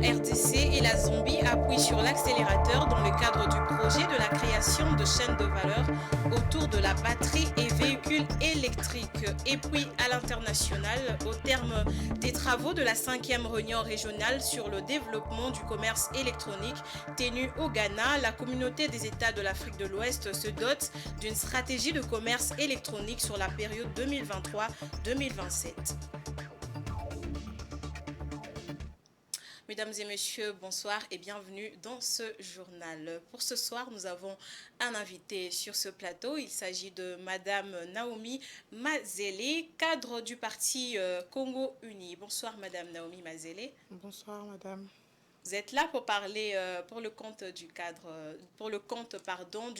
RDC et la Zambie appuient sur l'accélérateur dans le cadre du projet de la création de chaînes de valeur autour de la batterie et véhicules électriques. Et puis à l'international, au terme des travaux de la 5e réunion régionale sur le développement du commerce électronique tenue au Ghana, la communauté des États de l'Afrique de l'Ouest se dote d'une stratégie de commerce électronique sur la période 2023-2027. Mesdames et messieurs, bonsoir et bienvenue dans ce journal. Pour ce soir, nous avons un invité sur ce plateau. Il s'agit de Madame Naomi Mazele, cadre du parti Congo Uni. Bonsoir Madame Naomi Mazele. Bonsoir Madame. Vous êtes là pour parler pour le compte du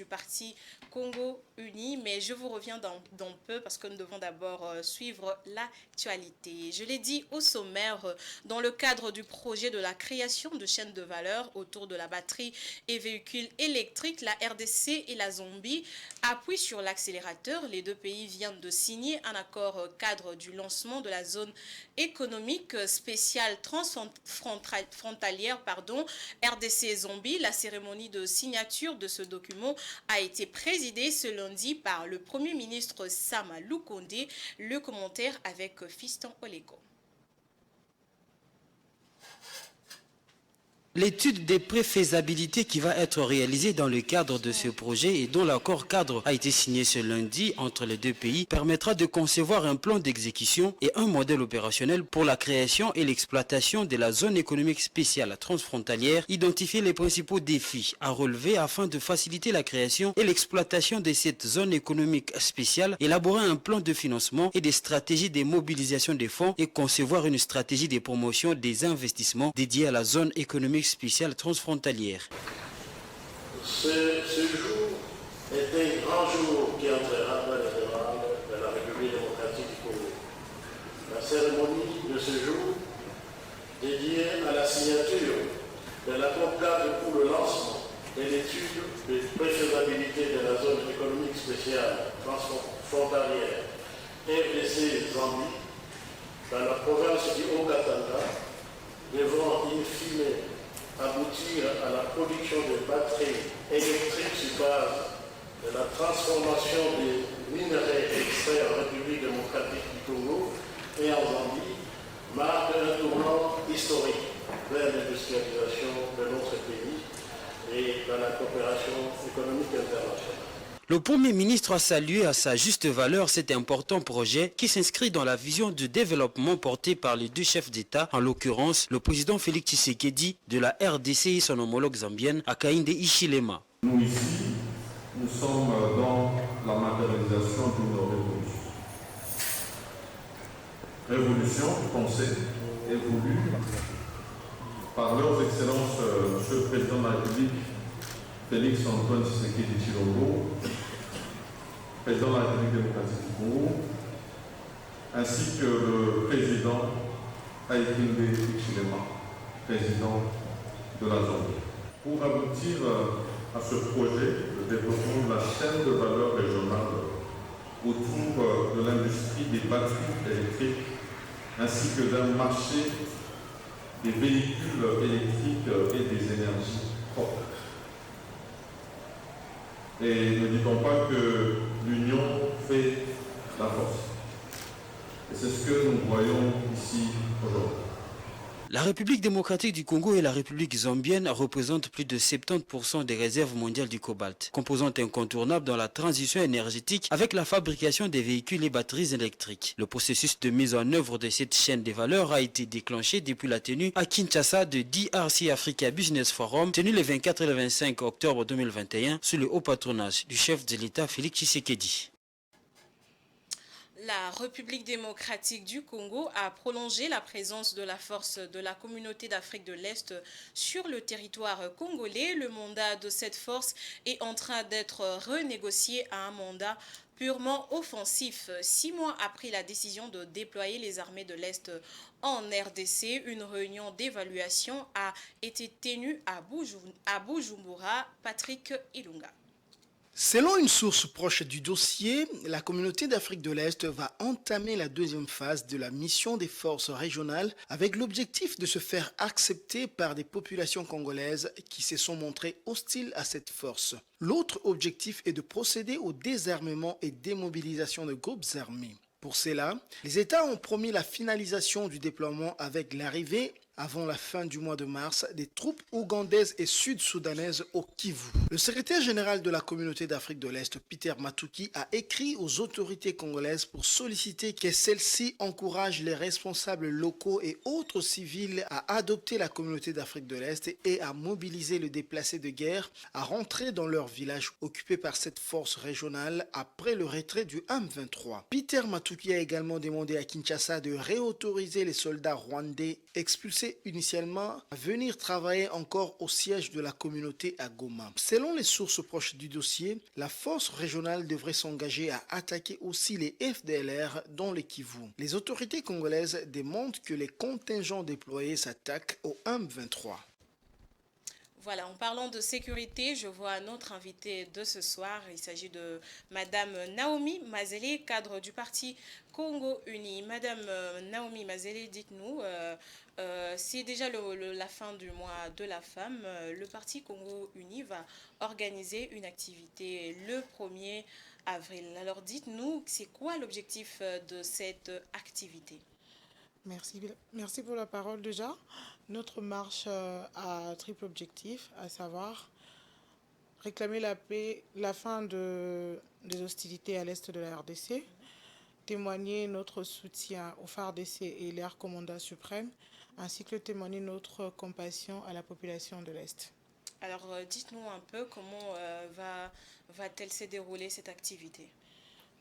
parti Congo Uni, mais je vous reviens dans peu parce que nous devons d'abord suivre l'actualité. Je l'ai dit au sommaire, dans le cadre du projet de la création de chaînes de valeur autour de la batterie et véhicules électriques, la RDC et la Zambie appuient sur l'accélérateur. Les deux pays viennent de signer un accord cadre du lancement de la zone économique spéciale transfrontalière RDC et Zambie. La cérémonie de signature de ce document a été présidée ce lundi par le Premier ministre Sama Lukonde. Le commentaire avec Fiston Oleko. L'étude des préfaisabilités qui va être réalisée dans le cadre de ce projet et dont l'accord cadre a été signé ce lundi entre les deux pays permettra de concevoir un plan d'exécution et un modèle opérationnel pour la création et l'exploitation de la zone économique spéciale transfrontalière, identifier les principaux défis à relever afin de faciliter la création et l'exploitation de cette zone économique spéciale, élaborer un plan de financement et des stratégies de mobilisation des fonds et concevoir une stratégie de promotion des investissements dédiés à la zone économique spéciale transfrontalière. Ce jour est un grand jour qui entrera dans les demandes de la République démocratique du Congo. La cérémonie de ce jour, dédiée à la signature de l'accord cadre pour le lancement et l'étude de préfaisabilité de la zone économique spéciale transfrontalière RDC-Zambie dans la province du Haut-Katanga, devant in fine aboutir à la production de batteries électriques sur base de la transformation des minerais extraits en République démocratique du Congo et en Zambie, marque un tournant historique vers l'industrialisation de notre pays et dans la coopération économique internationale. Le Premier ministre a salué à sa juste valeur cet important projet qui s'inscrit dans la vision de développement portée par les deux chefs d'État, en l'occurrence le président Félix Tshisekedi de la RDC et son homologue zambienne Hakainde Hichilema. Nous ici, nous sommes dans la matérialisation d'une révolution. Révolution pensée et voulue par leurs excellences, Monsieur le Président de la République, Félix Antoine Tshisekedi Tshilombo, président de la République démocratique du Congo, ainsi que le président Hakainde Hichilema, président de la Zambie. Pour aboutir à ce projet de développement de la chaîne de valeur régionale autour de l'industrie des batteries électriques, ainsi que d'un marché des véhicules électriques et des énergies propres. Et ne dit-on pas que l'union fait la force. Et c'est ce que nous voyons ici aujourd'hui. La République démocratique du Congo et la République zambienne représentent plus de 70% des réserves mondiales du cobalt, composante incontournable dans la transition énergétique avec la fabrication des véhicules et batteries électriques. Le processus de mise en œuvre de cette chaîne des valeurs a été déclenché depuis la tenue à Kinshasa de DRC Africa Business Forum, tenu le 24 et le 25 octobre 2021 sous le haut patronage du chef de l'État Félix Tshisekedi. La République démocratique du Congo a prolongé la présence de la force de la communauté d'Afrique de l'Est sur le territoire congolais. Le mandat de cette force est en train d'être renégocié à un mandat purement offensif. 6 mois après la décision de déployer les armées de l'Est en RDC, une réunion d'évaluation a été tenue à Bujumbura. Patrick Ilunga. Selon une source proche du dossier, la communauté d'Afrique de l'Est va entamer la deuxième phase de la mission des forces régionales avec l'objectif de se faire accepter par des populations congolaises qui se sont montrées hostiles à cette force. L'autre objectif est de procéder au désarmement et démobilisation de groupes armés. Pour cela, les États ont promis la finalisation du déploiement avec l'arrivée, avant la fin du mois de mars, des troupes ougandaises et sud-soudanaises au Kivu. Le secrétaire général de la communauté d'Afrique de l'Est, Peter Matuki, a écrit aux autorités congolaises pour solliciter que celles-ci encouragent les responsables locaux et autres civils à adopter la communauté d'Afrique de l'Est et à mobiliser les déplacés de guerre à rentrer dans leur village occupé par cette force régionale après le retrait du M23. Peter Matuki a également demandé à Kinshasa de réautoriser les soldats rwandais expulsés initialement à venir travailler encore au siège de la communauté à Goma. Selon les sources proches du dossier, la force régionale devrait s'engager à attaquer aussi les FDLR dans les Kivu. Les autorités congolaises demandent que les contingents déployés s'attaquent au M23. Voilà, en parlant de sécurité, je vois notre invité de ce soir. Il s'agit de Madame Naomi Mazele, cadre du parti Congo Uni. Madame Naomi Mazele, dites-nous, c'est déjà la fin du mois de la femme. Le parti Congo Uni va organiser une activité le 1er avril. Alors dites-nous, c'est quoi l'objectif de cette activité ? Merci pour la parole déjà. Notre marche a triple objectif, à savoir réclamer la paix, la fin des hostilités à l'est de la RDC, témoigner notre soutien au FARDC et l'air commandant suprême, ainsi que témoigner notre compassion à la population de l'Est. Alors dites-nous un peu comment va-t-elle se dérouler cette activité ?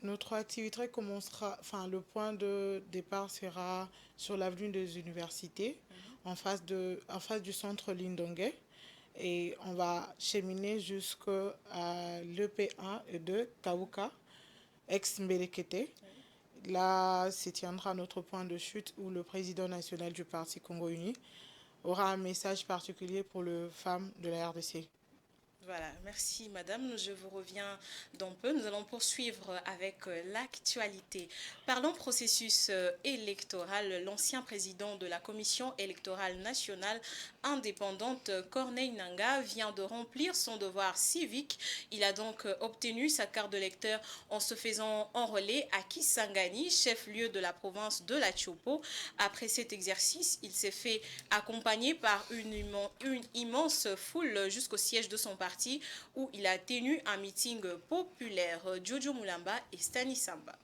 Notre activité commencera, le point de départ sera sur l'avenue des universités, en face du centre Lindongue, et on va cheminer jusqu'à l'EP1 et 2, Kauka, ex-Mbelekete. Là se tiendra notre point de chute où le président national du Parti Congo Uni aura un message particulier pour les femmes de la RDC. Voilà, merci madame. Je vous reviens dans peu. Nous allons poursuivre avec l'actualité. Parlons processus électoral. L'ancien président de la Commission électorale nationale indépendante, Corneille Nangaa, vient de remplir son devoir civique. Il a donc obtenu sa carte de lecteur en se faisant enrôler à Kisangani, chef-lieu de la province de la Chopo. Après cet exercice, il s'est fait accompagner par une immense foule jusqu'au siège de son parti, où il a tenu un meeting populaire. Jojo Mulamba et Stani Samba.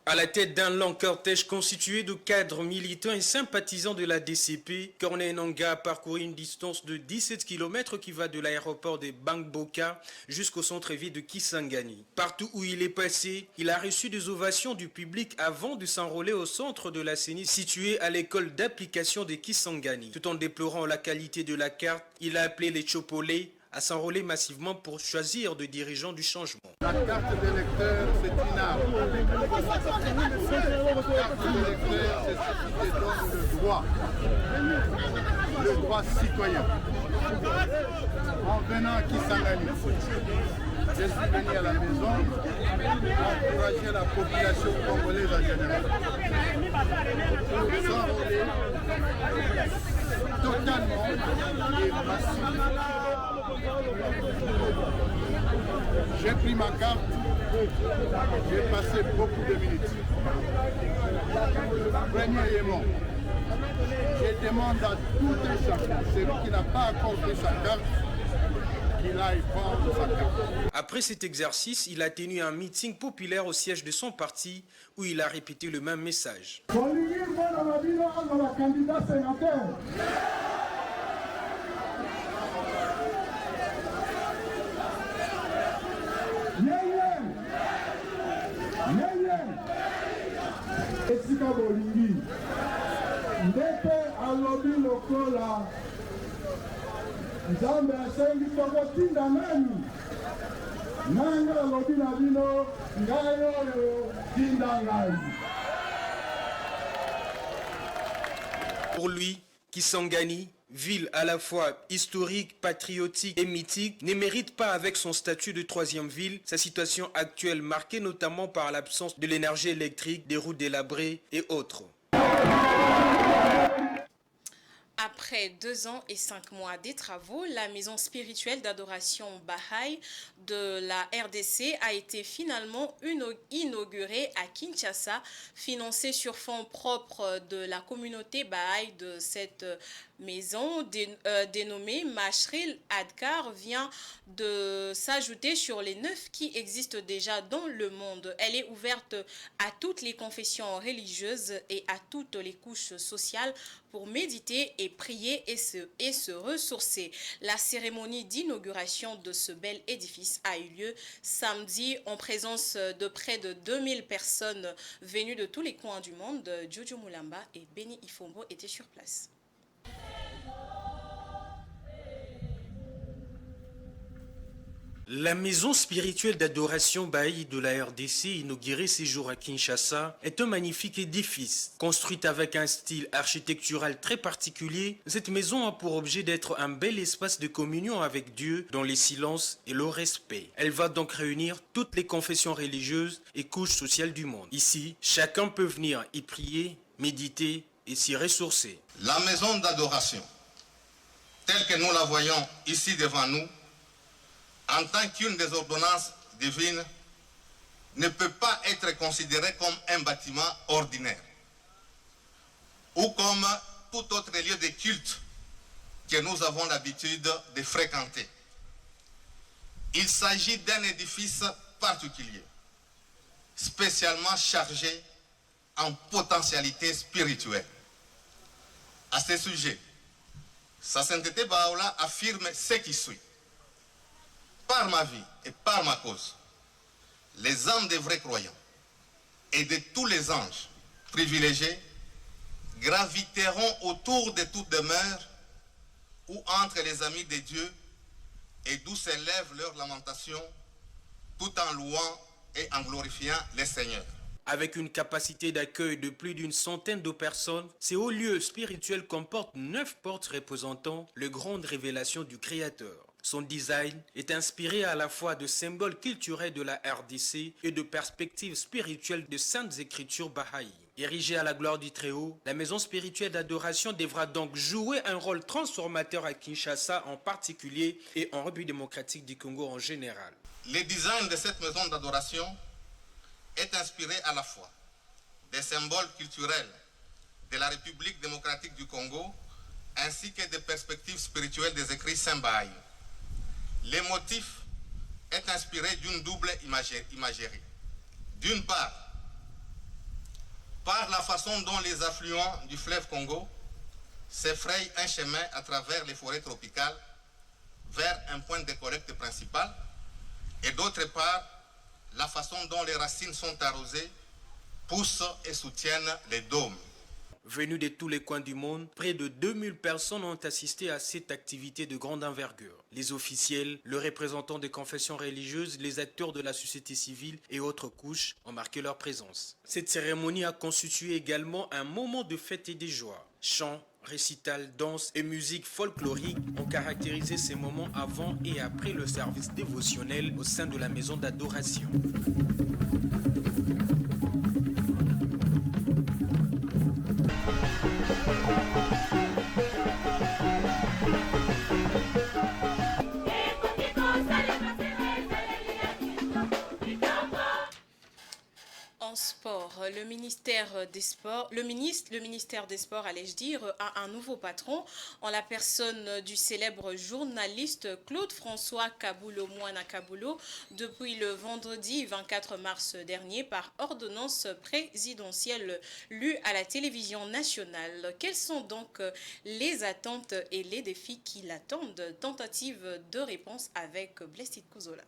À la tête d'un long cortège constitué de cadres militants et sympathisants de la DCP, Corneille Nangaa a parcouru une distance de 17 km qui va de l'aéroport de Bangboka jusqu'au centre-ville de Kisangani. Partout où il est passé, il a reçu des ovations du public avant de s'enrôler au centre de la CENI situé à l'école d'application de Kisangani. Tout en déplorant la qualité de la carte, il a appelé les Chopolais à s'enrôler massivement pour choisir des dirigeants du changement. La carte d'électeur, c'est une arme. La carte d'électeur, c'est ce qui te donne le droit citoyen. En venant à Kisangani, je suis venu à la maison encourager la population congolaise en général pour s'enrôler totalement et massivement. J'ai pris ma carte, j'ai passé beaucoup de minutes. Premièrement, je demande à tout un chacun, celui qui n'a pas encore pris sa carte, qu'il aille prendre sa carte. Après cet exercice, il a tenu un meeting populaire au siège de son parti où il a répété le même message. Esika bolingi ndete alobi lokola nzambe asengi tokotinda nani nanga alobi na bino ngai oyo tinda ngai. Pour lui, Kisangani ville à la fois historique, patriotique et mythique, ne mérite pas avec son statut de troisième ville sa situation actuelle marquée notamment par l'absence de l'énergie électrique, des routes délabrées et autres. Après 2 ans et 5 mois des travaux, la maison spirituelle d'adoration Baha'i de la RDC a été finalement inaugurée à Kinshasa, financée sur fonds propres de la communauté Baha'i de cette maison dénommée Mashril Adkar vient de s'ajouter sur les 9 qui existent déjà dans le monde. Elle est ouverte à toutes les confessions religieuses et à toutes les couches sociales pour méditer et prier et se ressourcer. La cérémonie d'inauguration de ce bel édifice a eu lieu samedi en présence de près de 2000 personnes venues de tous les coins du monde. Jojo Mulamba et Benny Ifombo étaient sur place. La maison spirituelle d'adoration Baha'i de la RDC, inaugurée ces jours à Kinshasa, est un magnifique édifice. Construite avec un style architectural très particulier, cette maison a pour objet d'être un bel espace de communion avec Dieu dans les silences et le respect. Elle va donc réunir toutes les confessions religieuses et couches sociales du monde. Ici, chacun peut venir y prier, méditer et s'y ressourcer. La maison d'adoration, telle que nous la voyons ici devant nous, en tant qu'une des ordonnances divines, ne peut pas être considérée comme un bâtiment ordinaire ou comme tout autre lieu de culte que nous avons l'habitude de fréquenter. Il s'agit d'un édifice particulier, spécialement chargé en potentialité spirituelle. À ce sujet, Sa Sainteté Baha'u'llah affirme ce qui suit. Par ma vie et par ma cause, les âmes des vrais croyants et de tous les anges privilégiés graviteront autour de toute demeure ou entre les amis de Dieu et d'où s'élèvent leurs lamentations tout en louant et en glorifiant les Seigneurs. Avec une capacité d'accueil de plus d'une centaine de personnes, ces hauts lieux spirituels comportent 9 portes représentant les grandes révélations du Créateur. Son design est inspiré à la fois de symboles culturels de la RDC et de perspectives spirituelles de saintes écritures Baha'i. Érigée à la gloire du Très-Haut, la maison spirituelle d'adoration devra donc jouer un rôle transformateur à Kinshasa en particulier et en République démocratique du Congo en général. Le design de cette maison d'adoration est inspiré à la fois des symboles culturels de la République démocratique du Congo ainsi que des perspectives spirituelles des écrits saints Baha'i. Le motif est inspiré d'une double imagerie. D'une part, par la façon dont les affluents du fleuve Congo s'effrayent un chemin à travers les forêts tropicales vers un point de collecte principal, et d'autre part, la façon dont les racines sont arrosées, poussent et soutiennent les dômes. Venus de tous les coins du monde, près de 2000 personnes ont assisté à cette activité de grande envergure. Les officiels, les représentants des confessions religieuses, les acteurs de la société civile et autres couches ont marqué leur présence. Cette cérémonie a constitué également un moment de fête et de joie. Chants, récitals, danses et musique folklorique ont caractérisé ces moments avant et après le service dévotionnel au sein de la maison d'adoration. Sport. Le ministère des Sports, allais-je dire, a un nouveau patron en la personne du célèbre journaliste Claude-François Kabulo-Mwana Kabulo depuis le vendredi 24 mars dernier par ordonnance présidentielle lue à la télévision nationale. Quelles sont donc les attentes et les défis qui l'attendent? Tentative de réponse avec Blessed Kuzola.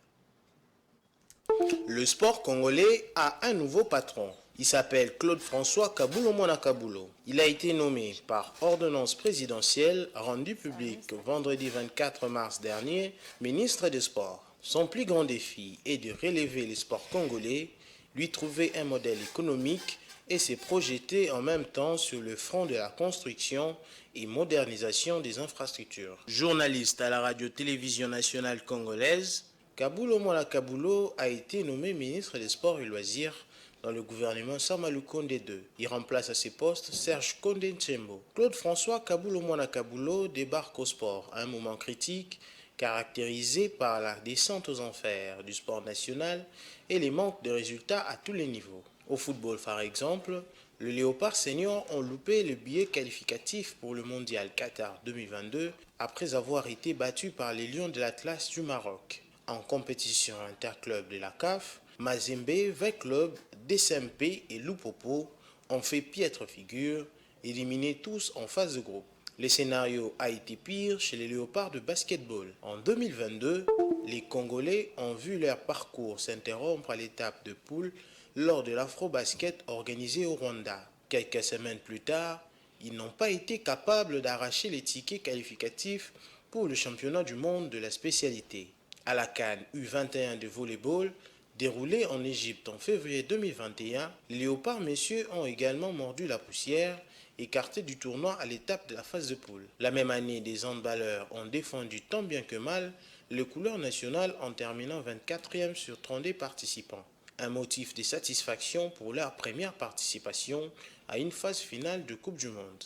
Le sport congolais a un nouveau patron. Il s'appelle Claude-François Kabulo-Mwana Kabulo. Il a été nommé par ordonnance présidentielle rendue publique vendredi 24 mars dernier ministre des Sports. Son plus grand défi est de relever les sports congolais, lui trouver un modèle économique et s'est projeté en même temps sur le front de la construction et modernisation des infrastructures. Journaliste à la radio-télévision nationale congolaise, Kabulo Mwana Kabulo a été nommé ministre des Sports et Loisirs dans le gouvernement Samalou Konde II. Il remplace à ses postes Serge Konde Ntsembo. Claude François Kabulo Mwana Kabulo débarque au sport à un moment critique caractérisé par la descente aux enfers du sport national et les manques de résultats à tous les niveaux. Au football par exemple, le Léopard Senior ont loupé le billet qualificatif pour le Mondial Qatar 2022 après avoir été battus par les Lions de l'Atlas du Maroc. En compétition interclub de la CAF, Mazembe, V-Club, DSMP et Lupopo ont fait piètre figure, éliminés tous en phase de groupe. Le scénario a été pire chez les Léopards de basketball. En 2022, les Congolais ont vu leur parcours s'interrompre à l'étape de poule lors de l'Afro-Basket organisé au Rwanda. Quelques semaines plus tard, ils n'ont pas été capables d'arracher les tickets qualificatifs pour le championnat du monde de la spécialité. À la CAN U21 de volleyball, déroulée en Égypte en février 2021, les Léopards messieurs ont également mordu la poussière, écartés du tournoi à l'étape de la phase de poule. La même année, des handballeurs ont défendu tant bien que mal les couleurs nationales en terminant 24e sur 32 participants. Un motif de satisfaction pour leur première participation à une phase finale de Coupe du Monde.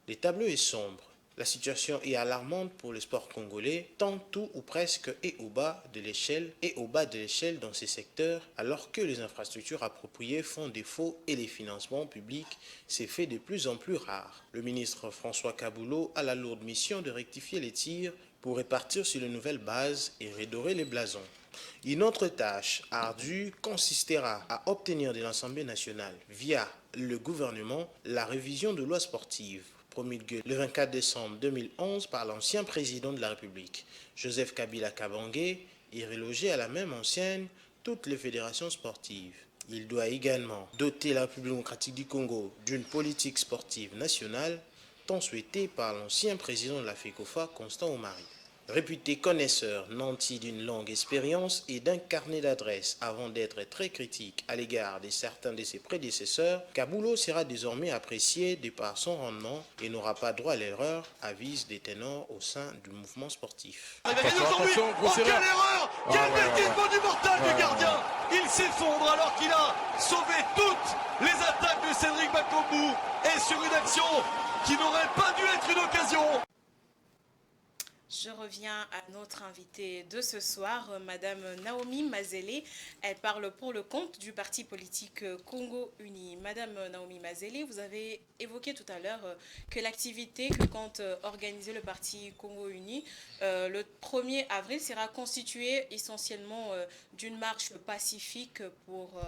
Le tableau est sombre. La situation est alarmante pour le sport congolais, tant tout ou presque est au bas de l'échelle dans ces secteurs, alors que les infrastructures appropriées font défaut et les financements publics s'est fait de plus en plus rare. Le ministre François Kabulo a la lourde mission de rectifier les tirs pour répartir sur de nouvelles bases et redorer les blasons. Une autre tâche ardue consistera à obtenir de l'Assemblée nationale, via le gouvernement, la révision de loi sportive promulguée le 24 décembre 2011 par l'ancien président de la République, Joseph Kabila Kabange, et reloger à la même enseigne toutes les fédérations sportives. Il doit également doter la République démocratique du Congo d'une politique sportive nationale, tant souhaitée par l'ancien président de la FECOFA, Constant Omari. Réputé connaisseur nanti d'une longue expérience et d'un carnet d'adresses avant d'être très critique à l'égard de certains de ses prédécesseurs, Kabulo sera désormais apprécié de par son rendement et n'aura pas droit à l'erreur, avise des ténors au sein du mouvement sportif. Attention, quelle erreur! Quelle bêtise monumentale du gardien! Il s'effondre alors qu'il a sauvé toutes les attaques de Cédric Bakambu et sur une action qui n'aurait pas dû être une occasion. Je reviens à notre invitée de ce soir, Madame Naomi Mazele. Elle parle pour le compte du parti politique Congo Uni. Madame Naomi Mazele, vous avez évoqué tout à l'heure que l'activité que compte organiser le parti Congo Uni le 1er avril sera constituée essentiellement d'une marche pacifique pour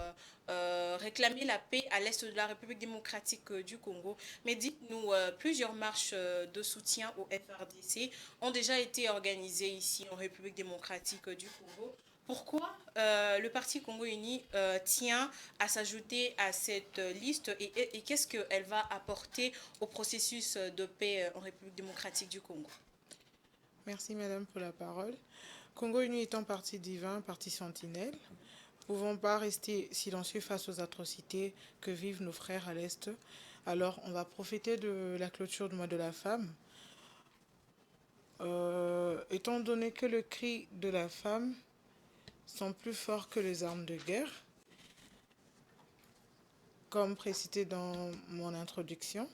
réclamer la paix à l'est de la République démocratique du Congo. Mais dites-nous, plusieurs marches de soutien au FRDC ont déjà été organisées ici en République démocratique du Congo. Pourquoi le parti Congo Uni tient à s'ajouter à cette liste et qu'est-ce qu'elle va apporter au processus de paix en République démocratique du Congo? Merci Madame pour la parole. Congo Uni étant parti divin, parti sentinelle, ne pouvons pas rester silencieux face aux atrocités que vivent nos frères à l'Est. Alors, on va profiter de la clôture du mois de la femme. Étant donné que le cri de la femme sont plus forts que les armes de guerre, comme précisé dans mon introduction,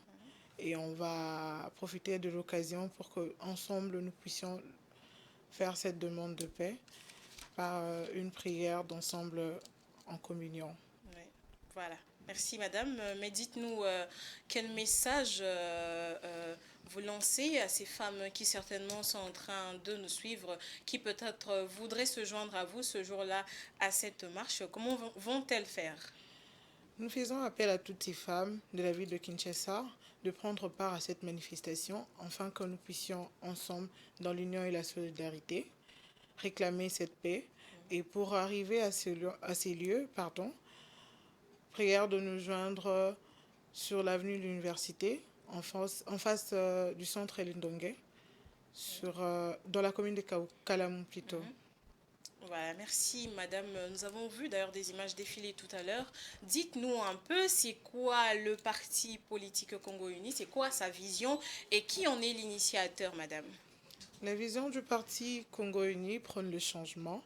et on va profiter de l'occasion pour qu'ensemble nous puissions faire cette demande de paix par une prière d'ensemble en communion. Oui, voilà. Merci Madame. Mais dites-nous quel message vous lancez à ces femmes qui certainement sont en train de nous suivre, qui peut-être voudraient se joindre à vous ce jour-là à cette marche. Comment vont-elles faire? Nous faisons appel à toutes ces femmes de la ville de Kinshasa de prendre part à cette manifestation afin que nous puissions ensemble, dans l'union et la solidarité, réclamer cette paix. Et pour arriver à ces lieux, prière de nous joindre sur l'avenue de l'université, en face du centre Lindongue, dans la commune de Kalamu plutôt. Voilà, merci madame. Nous avons vu d'ailleurs des images défiler tout à l'heure. Dites-nous un peu, c'est quoi le parti politique Congo Uni, c'est quoi sa vision et qui en est l'initiateur, madame? La vision du parti Congo Uni prône le changement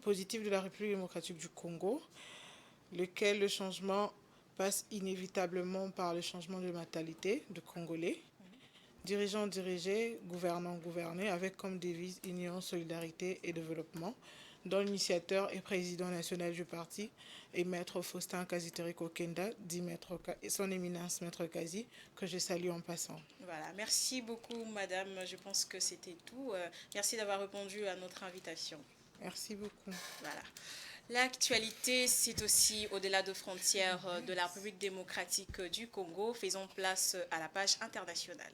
positif de la République démocratique du Congo, lequel le changement passe inévitablement par le changement de mentalité de Congolais. Dirigeants dirigés, gouvernants gouvernés, avec comme devise union, solidarité et développement, dont l'initiateur et président national du parti est Maître Faustin Kaziteriko Kenda, dit son éminence Maître Kazi, que je salue en passant. Voilà, merci beaucoup madame, je pense que c'était tout. Merci d'avoir répondu à notre invitation. Merci beaucoup. Voilà. L'actualité, c'est aussi au-delà de frontières de la République démocratique du Congo. Faisons place à la page internationale.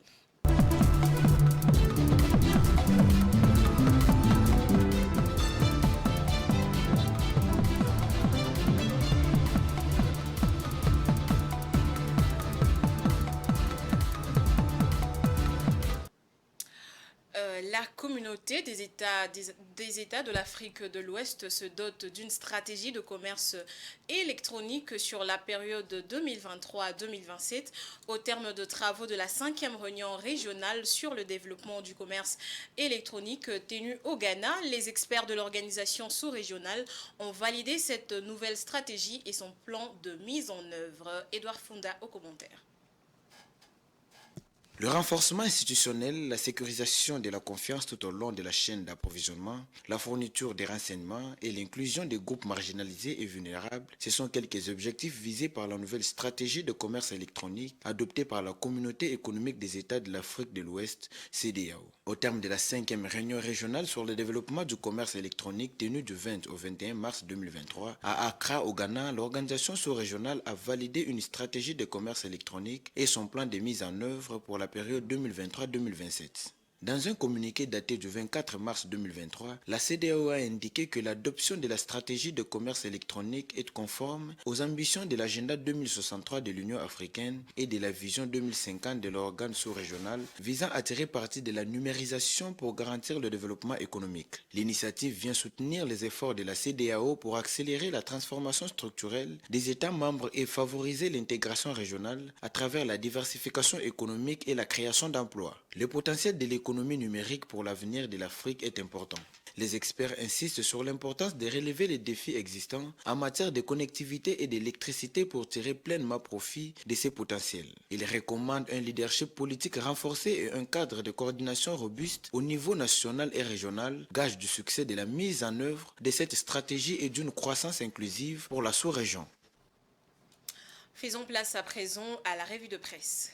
La communauté des États de l'Afrique de l'Ouest se dote d'une stratégie de commerce électronique sur la période 2023-2027 au terme de travaux de la 5e réunion régionale sur le développement du commerce électronique tenue au Ghana. Les experts de l'organisation sous-régionale ont validé cette nouvelle stratégie et son plan de mise en œuvre. Edouard Funda au commentaire. Le renforcement institutionnel, la sécurisation de la confiance tout au long de la chaîne d'approvisionnement, la fourniture des renseignements et l'inclusion des groupes marginalisés et vulnérables, ce sont quelques objectifs visés par la nouvelle stratégie de commerce électronique adoptée par la Communauté économique des États de l'Afrique de l'Ouest, CEDEAO. Au terme de la 5e réunion régionale sur le développement du commerce électronique tenue du 20 au 21 mars 2023, à Accra au Ghana, l'organisation sous-régionale a validé une stratégie de commerce électronique et son plan de mise en œuvre pour la période 2023-2027. Dans un communiqué daté du 24 mars 2023, la CEDEAO a indiqué que l'adoption de la stratégie de commerce électronique est conforme aux ambitions de l'agenda 2063 de l'Union africaine et de la vision 2050 de l'organe sous-régional visant à tirer parti de la numérisation pour garantir le développement économique. L'initiative vient soutenir les efforts de la CEDEAO pour accélérer la transformation structurelle des États membres et favoriser l'intégration régionale à travers la diversification économique et la création d'emplois. Le potentiel de l'économie numérique pour l'avenir de l'Afrique est important. Les experts insistent sur l'importance de relever les défis existants en matière de connectivité et d'électricité pour tirer pleinement profit de ces potentiels. Ils recommandent un leadership politique renforcé et un cadre de coordination robuste au niveau national et régional, gage du succès de la mise en œuvre de cette stratégie et d'une croissance inclusive pour la sous-région. Faisons place à présent à la revue de presse.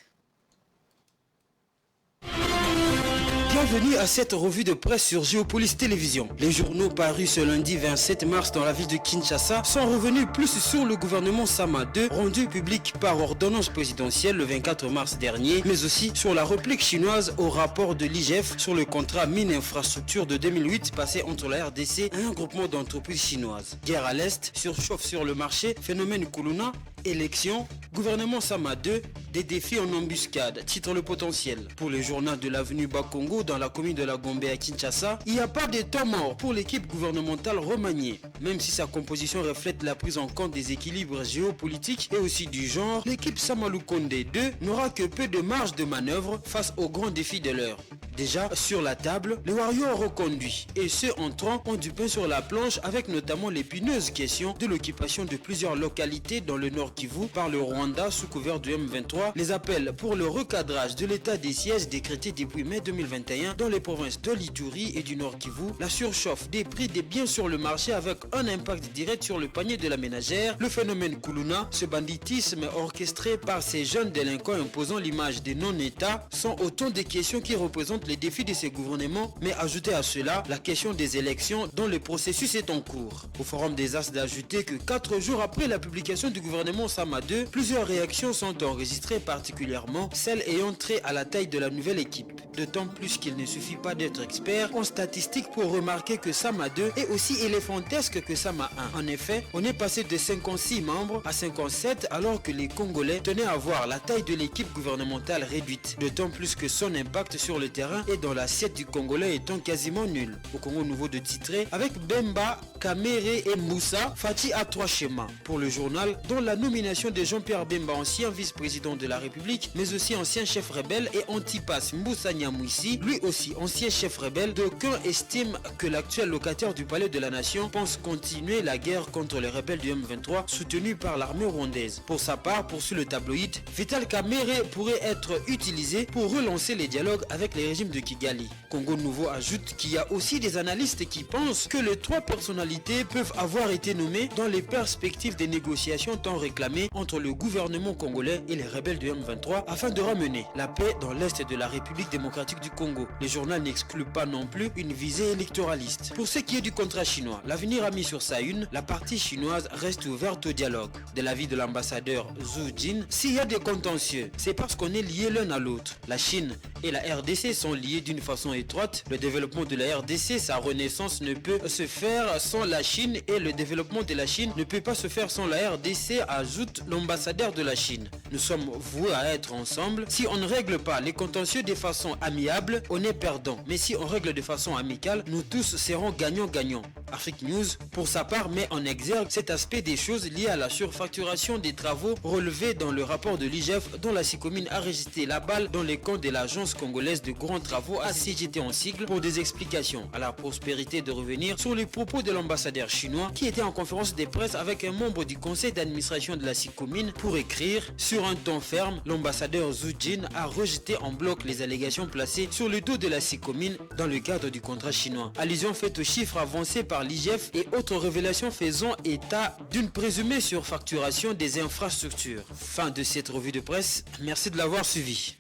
Bienvenue à cette revue de presse sur Géopolis Télévision. Les journaux parus ce lundi 27 mars dans la ville de Kinshasa sont revenus plus sur le gouvernement Sama II rendu public par ordonnance présidentielle le 24 mars dernier, mais aussi sur la réplique chinoise au rapport de l'IGF sur le contrat mine-infrastructure de 2008 passé entre la RDC et un groupement d'entreprises chinoises. Guerre à l'Est, surchauffe sur le marché, phénomène Kuluna, élections, gouvernement Sama II, des défis en embuscade, titre le potentiel. Pour le journal de l'avenue Bakongo dans la commune de la Gombe à Kinshasa, il n'y a pas de temps mort pour l'équipe gouvernementale remaniée. Même si sa composition reflète la prise en compte des équilibres géopolitiques et aussi du genre, l'équipe Samalou Kondé 2 n'aura que peu de marge de manœuvre face aux grands défis de l'heure. Déjà, sur la table, les Warriors reconduits et ceux entrants ont du pain sur la planche avec notamment l'épineuse question de l'occupation de plusieurs localités dans le Nord Kivu par le Rwanda sous couvert du M23, les appels pour le recadrage de l'état des sièges décrété depuis mai 2021 dans les provinces de l'Ituri et du Nord Kivu, la surchauffe des prix des biens sur le marché avec un impact direct sur le panier de la ménagère, le phénomène Kuluna, ce banditisme orchestré par ces jeunes délinquants imposant l'image des non-États sont autant de questions qui représentent les défis de ces gouvernements, mais ajoutez à cela la question des élections dont le processus est en cours. Au Forum des As d'ajouter que 4 jours après la publication du gouvernement Sama II, plusieurs réactions sont enregistrées, particulièrement celles ayant trait à la taille de la nouvelle équipe. d'autant plus qu'il ne suffit pas d'être expert en statistiques pour remarquer que Sama 2 est aussi éléphantesque que Sama 1. En effet, on est passé de 56 membres à 57 alors que les Congolais tenaient à voir la taille de l'équipe gouvernementale réduite, d'autant plus que son impact sur le terrain et dans l'assiette du Congolais étant quasiment nul. Au Congo nouveau de titrer, avec Bemba, Kamere et Moussa, Fati a 3 schémas. Pour le journal, dont la nomination de Jean-Pierre Bemba, ancien vice-président de la République, mais aussi ancien chef rebelle, et Antipas Moussa Nyamouissi, lui aussi ancien chef rebelle, d'aucuns estiment que l'actuel locataire du palais de la nation pense continuer la guerre contre les rebelles du M23 soutenus par l'armée rwandaise. Pour sa part, poursuit le tabloïd, Vital Kamere pourrait être utilisé pour relancer les dialogues avec les régimes de Kigali. Congo Nouveau ajoute qu'il y a aussi des analystes qui pensent que les 3 personnalités peuvent avoir été nommées dans les perspectives des négociations tant réclamées entre le gouvernement congolais et les rebelles du M23 afin de ramener la paix dans l'est de la République démocratique du Congo. Le journal n'exclut pas non plus une visée électoraliste. Pour ce qui est du contrat chinois, l'avenir a mis sur sa une, la partie chinoise reste ouverte au dialogue. De l'avis de l'ambassadeur Zhu Jin, s'il y a des contentieux, c'est parce qu'on est liés l'un à l'autre. La Chine et la RDC sont liés d'une façon étroite. Le développement de la RDC, sa renaissance ne peut se faire sans la Chine et le développement de la Chine ne peut pas se faire sans la RDC, ajoute l'ambassadeur de la Chine. Nous sommes voués à être ensemble. Si on ne règle pas les contentieux de façon amiable, on est perdant. Mais si on règle de façon amicale, nous tous serons gagnants-gagnants. Afrique News, pour sa part, met en exergue cet aspect des choses liées à la surfacturation des travaux relevés dans le rapport de l'IGF dont la CICOMINE a rejeté la balle dans les camps de l'agence congolaise de grands travaux ACGT en sigle pour des explications à la prospérité de revenir sur les propos de l'ambassadeur chinois qui était en conférence de presse avec un membre du conseil d'administration de la CICOMINE pour écrire sur un ton ferme. L'ambassadeur Zhu Jin a rejeté en bloc les allégations placées sur le dos de la CICOMINE dans le cadre du contrat chinois. Allusion faite aux chiffres avancés par l'IGF et autres révélations faisant état d'une présumée surfacturation des infrastructures. Fin de cette revue de presse. Merci de l'avoir suivi.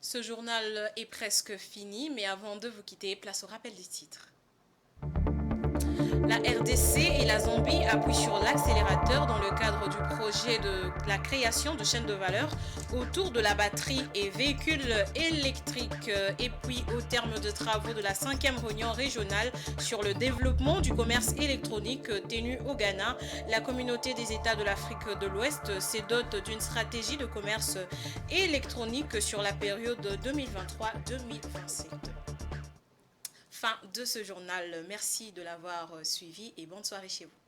Ce journal est presque fini, mais avant de vous quitter, place au rappel des titres. La RDC et la Zambie appuient sur l'accélérateur dans le cadre du projet de la création de chaînes de valeur autour de la batterie et véhicules électriques. Et puis, au terme de travaux de la 5e réunion régionale sur le développement du commerce électronique tenue au Ghana, la communauté des États de l'Afrique de l'Ouest se dote d'une stratégie de commerce électronique sur la période 2023-2027. Fin de ce journal. Merci de l'avoir suivi et bonne soirée chez vous.